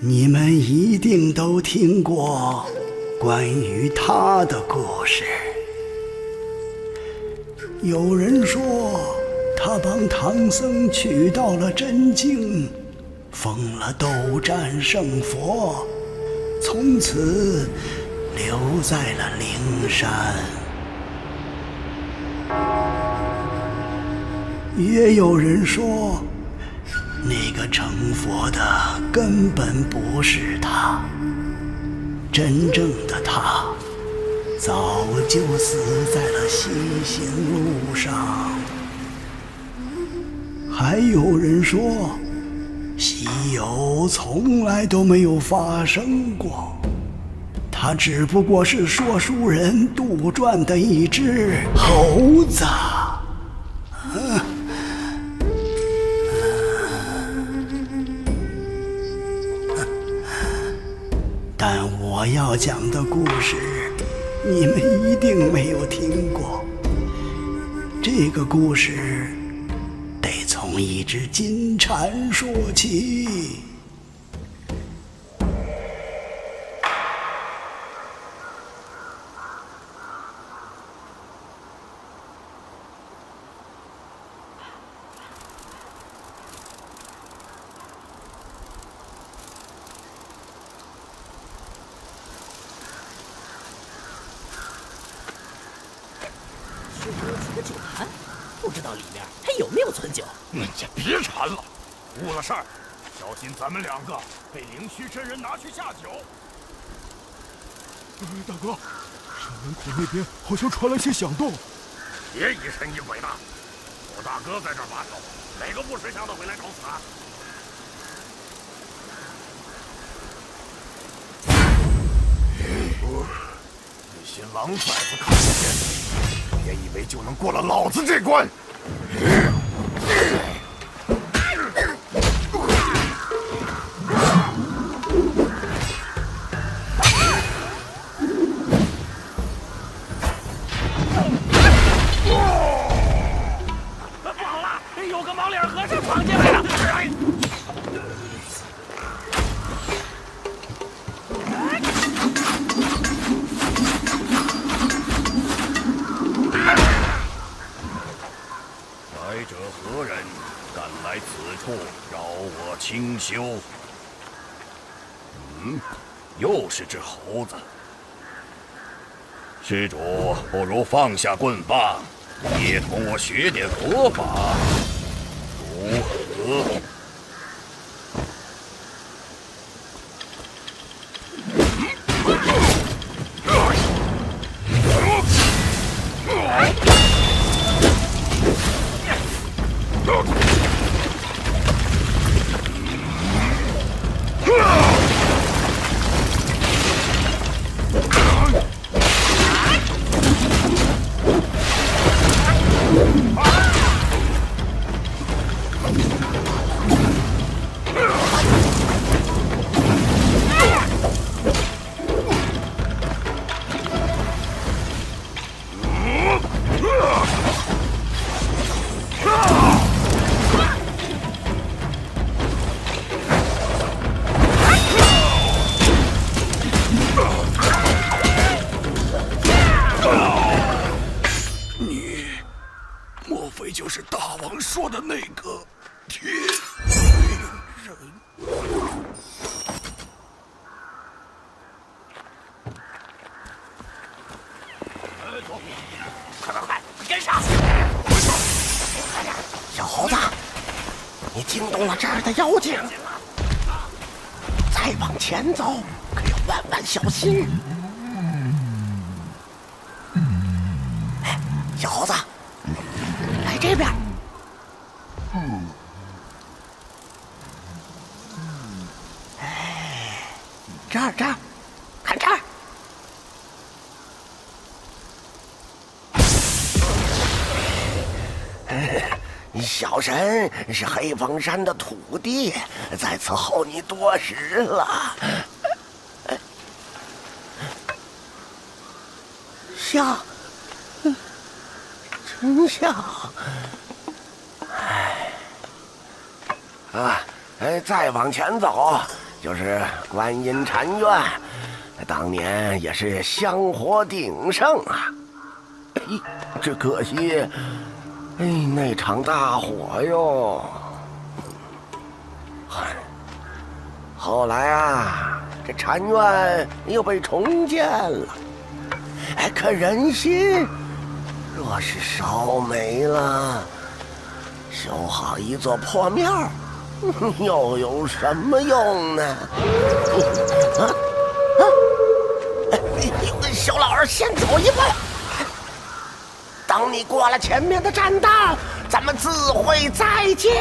你们一定都听过关于他的故事。有人说，他帮唐僧取到了真经，封了斗战胜佛，从此留在了灵山。也有人说，那个成佛的根本不是他，真正的他早就死在了西行路上。还有人说，西游从来都没有发生过，他只不过是说书人杜撰的一只猴子。但我要讲的故事，你们一定没有听过。这个故事得从一只金蝉说起。个酒坛，不知道里面还有没有存酒。你别馋了，误了事儿，小心咱们两个被灵虚真人拿去下酒。大哥，山门口那边好像传来些响动。别疑神疑鬼的，我大哥在这儿把守，哪个不识相的会来找死啊？那些狼崽子看不见，别以为就能过了老子这关。不好了，有个毛脸和尚闯进来了！来者何人？敢来此处扰我清修？又是只猴子。施主，不如放下棍棒，也同我学点佛法，如何？就是大王说的那个铁人。走，快，跟上！小猴子，你惊动了这儿的妖精，再往前走可要万万小心。哎，小猴子。这边，哎，这儿，看这儿，小神是黑风山的土地，在此候你多时了。像。真像，哎，再往前走就是观音禅院，当年也是香火鼎盛啊。这可惜，那场大火哟。后来啊，这禅院又被重建了。可人心若是烧没了，修好一座破庙，又有什么用呢？小老儿先走一步，等你过了前面的栈道，咱们自会再见。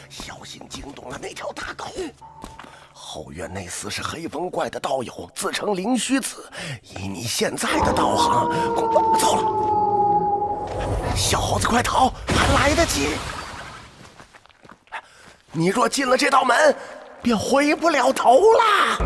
小心惊动了那条大狗。后院那厮是黑风怪的道友，自称灵虚子。以你现在的道行，糟了！小猴子，快逃，还来得及。你若进了这道门，便回不了头啦。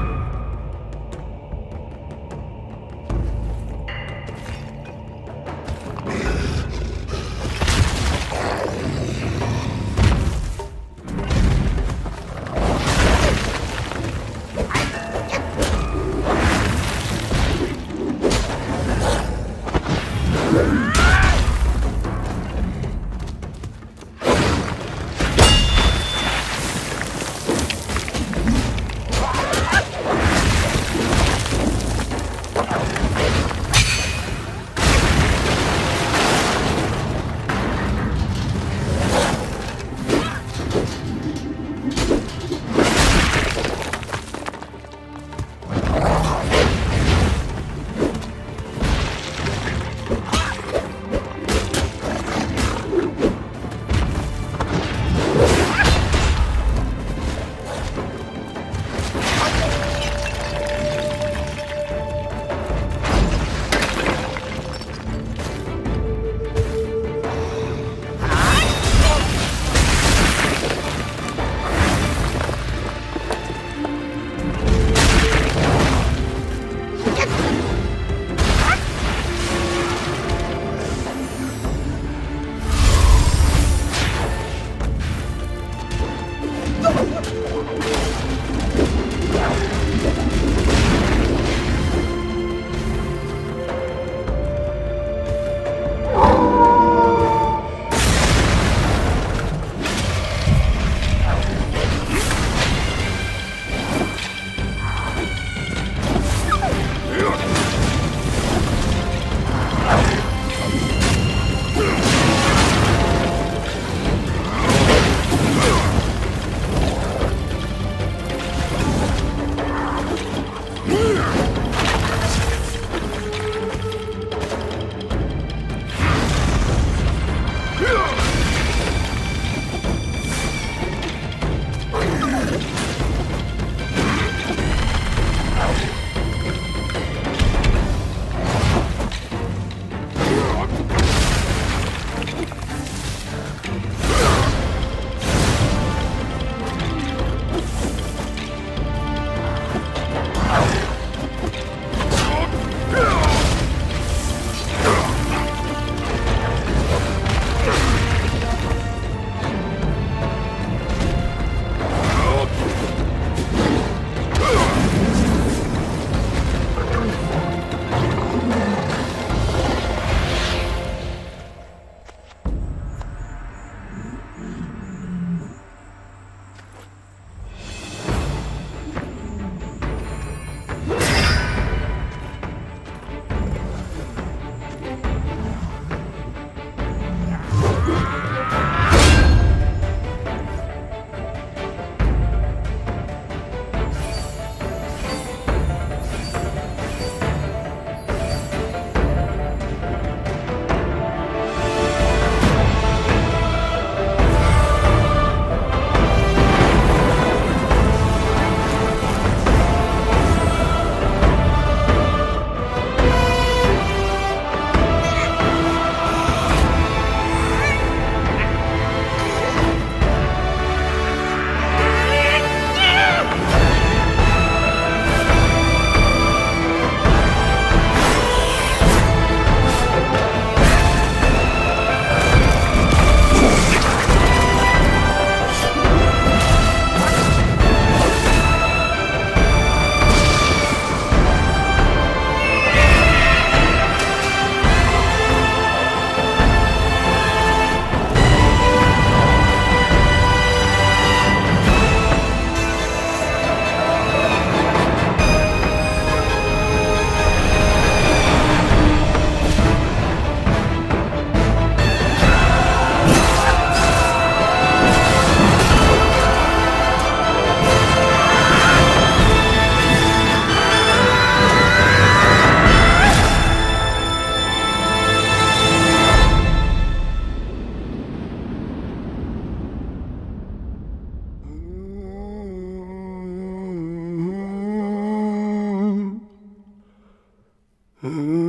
嗯。